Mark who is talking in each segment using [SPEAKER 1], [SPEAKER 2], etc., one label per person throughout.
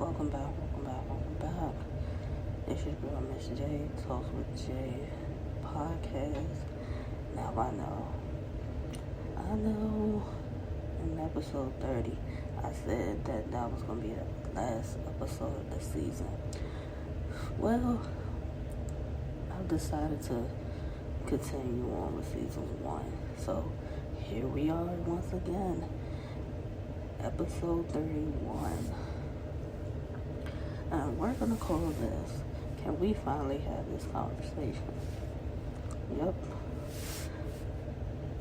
[SPEAKER 1] Welcome back. It's your girl, Miss J, Toast with J podcast. Now I know in episode 30, I said that was going to be the last episode of the season. Well, I've decided to continue on with season 1. So, here we are once again. Episode 31. And we're going to call this, Can We Finally Have This Conversation? Yep.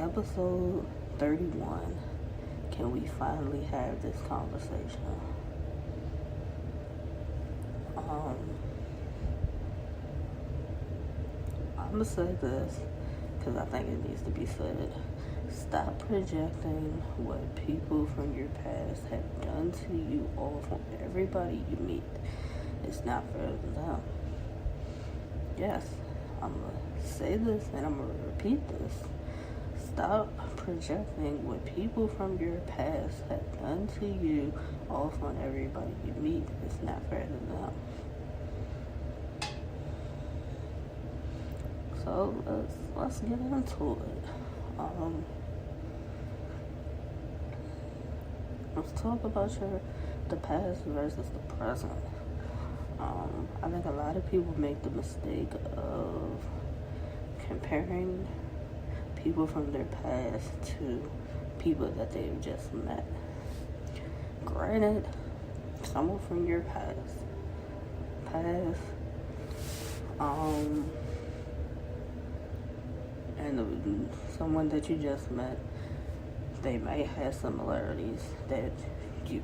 [SPEAKER 1] Episode 31. Can we finally have this conversation? I'm going to say this because I think it needs to be said. Stop projecting what people from your past have done to you off on everybody you meet. It's not fair to them. Yes, I'm going to say this and I'm going to repeat this. Stop projecting what people from your past have done to you off on everybody you meet. It's not fair to them. So let's get into it. Let's talk about the past versus the present. I think a lot of people make the mistake of comparing people from their past to people that they've just met. Granted, someone from your past, and someone that you just met, they may have similarities that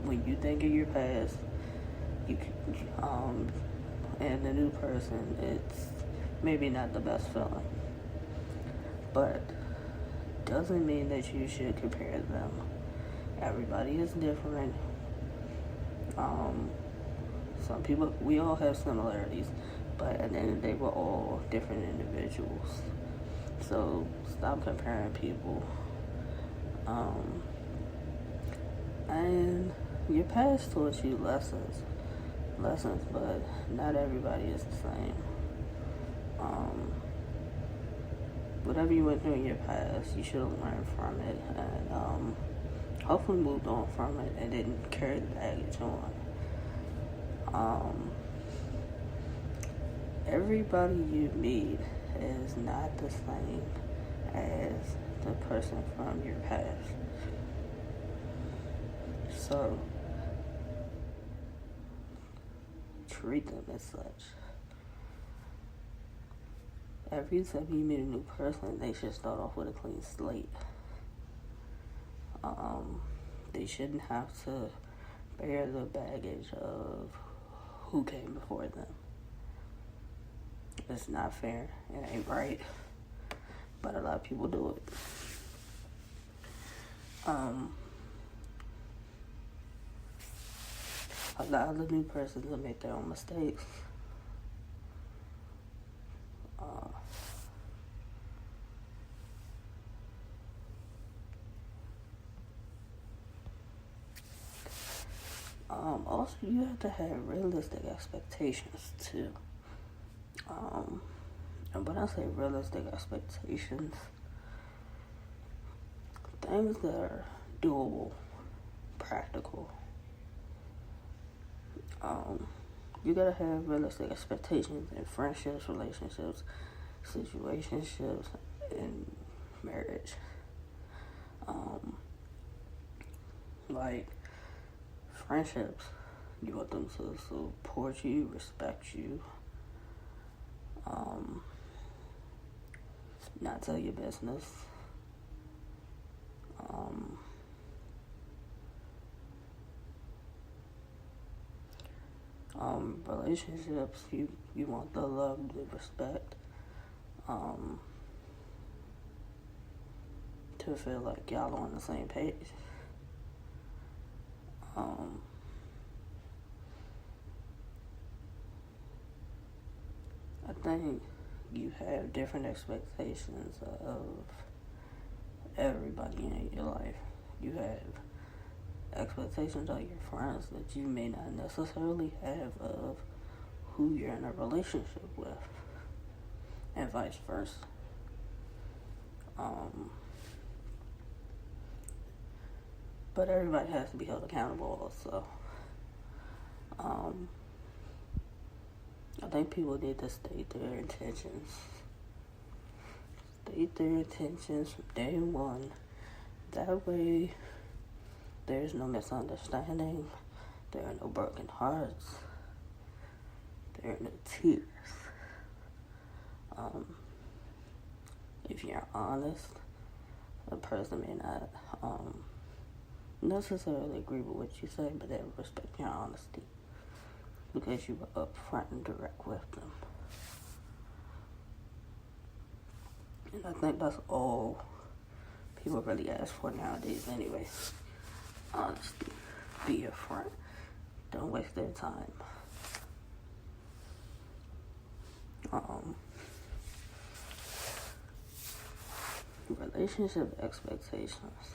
[SPEAKER 1] when you think of your past, and the new person, it's maybe not the best feeling. But doesn't mean that you should compare them. Everybody is different. Some people, we all have similarities, but at the end of the day, we're all different individuals. So stop comparing people. And your past taught you lessons, but not everybody is the same. Whatever you went through in your past, you should have learned from it and hopefully moved on from it and didn't carry the baggage on. Everybody you meet is not the same as the person from your past. So, treat them as such. Every time you meet a new person, they should start off with a clean slate. They shouldn't have to bear the baggage of who came before them. It's not fair. It ain't right. But a lot of people do it. A lot of the new persons will make their own mistakes. Also, you have to have realistic expectations too. And when I say realistic expectations, things that are doable, practical. You gotta have realistic expectations in friendships, relationships, situationships, and marriage. Like friendships, you want them to support you, respect you, not tell your business. Relationships, you want the love, the respect, to feel like y'all are on the same page. I think you have different expectations of everybody in your life. You have expectations of your friends that you may not necessarily have of who you're in a relationship with, and vice versa. But everybody has to be held accountable also. I think people need to state their intentions. State their intentions from day one. That way, there's no misunderstanding. There are no broken hearts. There are no tears. If you're honest, a person may not necessarily agree with what you say, but they respect your honesty because you were upfront and direct with them. And I think that's all people really ask for nowadays anyway. Honesty. Be upfront. Don't waste their time. Relationship expectations.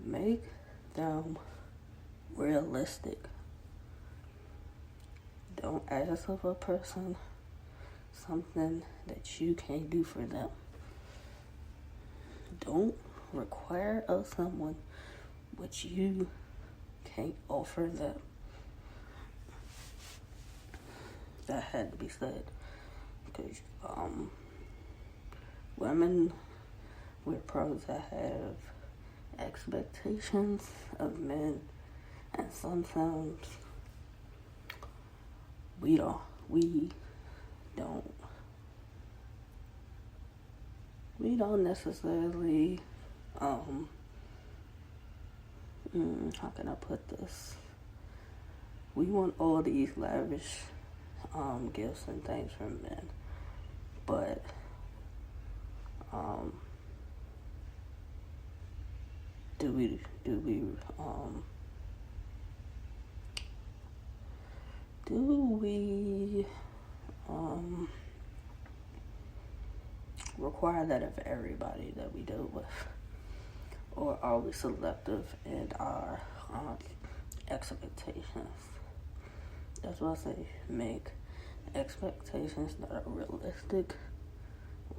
[SPEAKER 1] Make them realistic. Don't ask of a person something that you can't do for them. Don't require of someone what you can't offer them. That had to be said. Because women, we're pros that have expectations of men, and sometimes we don't necessarily how can I put this? We want all these lavish gifts and things from men, but do we require that of everybody that we deal with, or are we selective in our expectations? That's why I say make expectations that are realistic,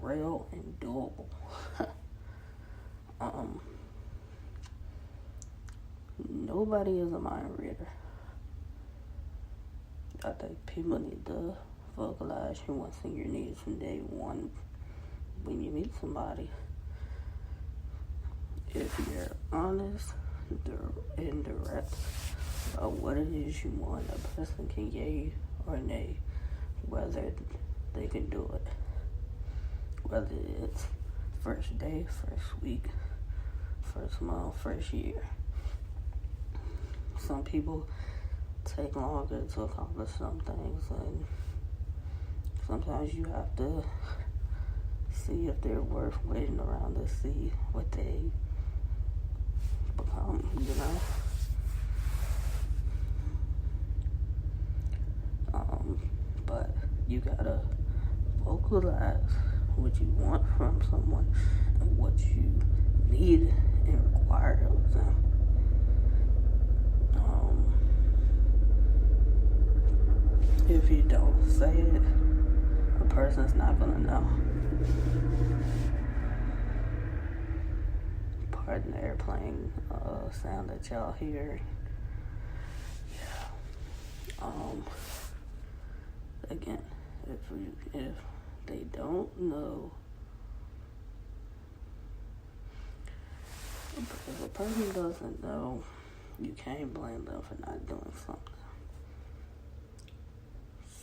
[SPEAKER 1] real, and doable. Nobody is a mind reader. I think people need to vocalize your wants and your needs from day one when you meet somebody. If you're honest and direct about what it is you want, a person can yay or nay whether they can do it. Whether it's first day, first week, first month, first year. Some people take longer to accomplish some things, and sometimes you have to see if they're worth waiting around to see what they become, but you gotta vocalize what you want from someone and what you need and require of them. If you don't say it, a person's not gonna know. Pardon the airplane sound that y'all hear. Yeah. Again, if they don't know, if a person doesn't know, you can't blame them for not doing something.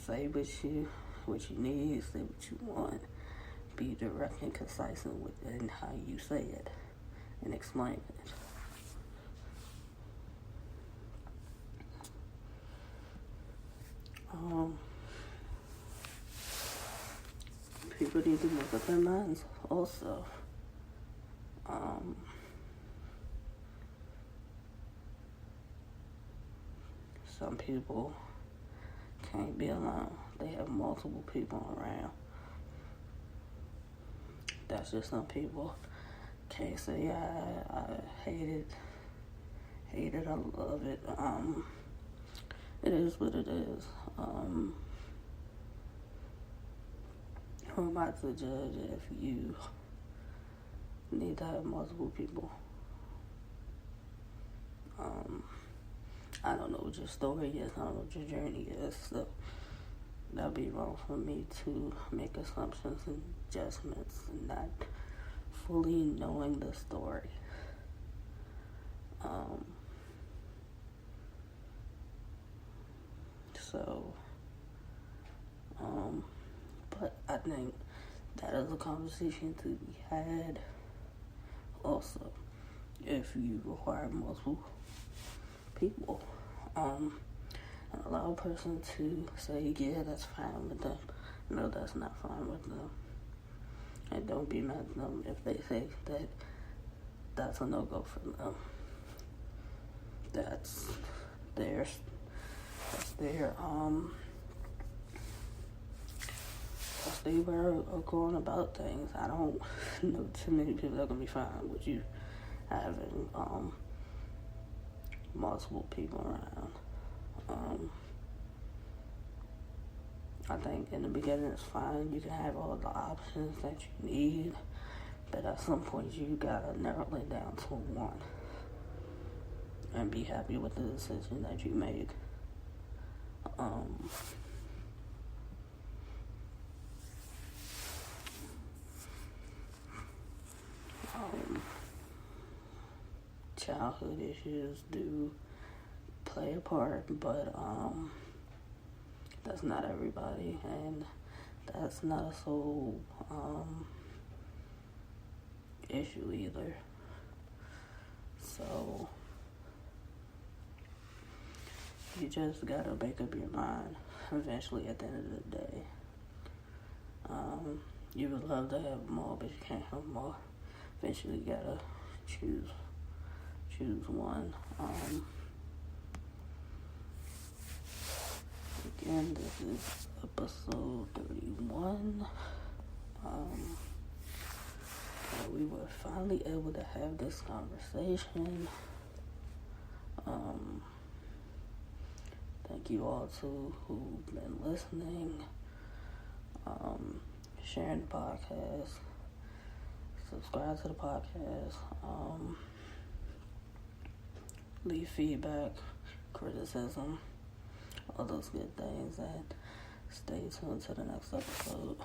[SPEAKER 1] Say what you need, say what you want. Be direct and concise in how you say it and explain it. People need to make up their minds also. Some people can't be alone. They have multiple people around. That's just some people. Can't say I hate it. hate it, I love it. It is what it is. Who am I to judge if you need to have multiple people? I don't know what your story is, I don't know what your journey is, so that'd be wrong for me to make assumptions and judgments and not fully knowing the story. But I think that is a conversation to be had also if you require multiple people. And allow a person to say, yeah, that's fine with them. No, that's not fine with them. And don't be mad at them if they say that that's a no-go for them. That's their way of going about things. I don't know too many people that are gonna be fine with you having multiple people around. I think in the beginning it's fine. You can have all the options that you need, but at some point you gotta narrow it down to one and be happy with the decision that you make. Childhood issues do play a part, but that's not everybody, and that's not a sole issue either. So you just gotta make up your mind eventually at the end of the day. You would love to have them all, but you can't have them all. Eventually you gotta choose one. Again, this is episode 31. We were finally able to have this conversation. Thank you all who've been listening, sharing the podcast, subscribe to the podcast, leave feedback, criticism, all those good things, and stay tuned to the next episode.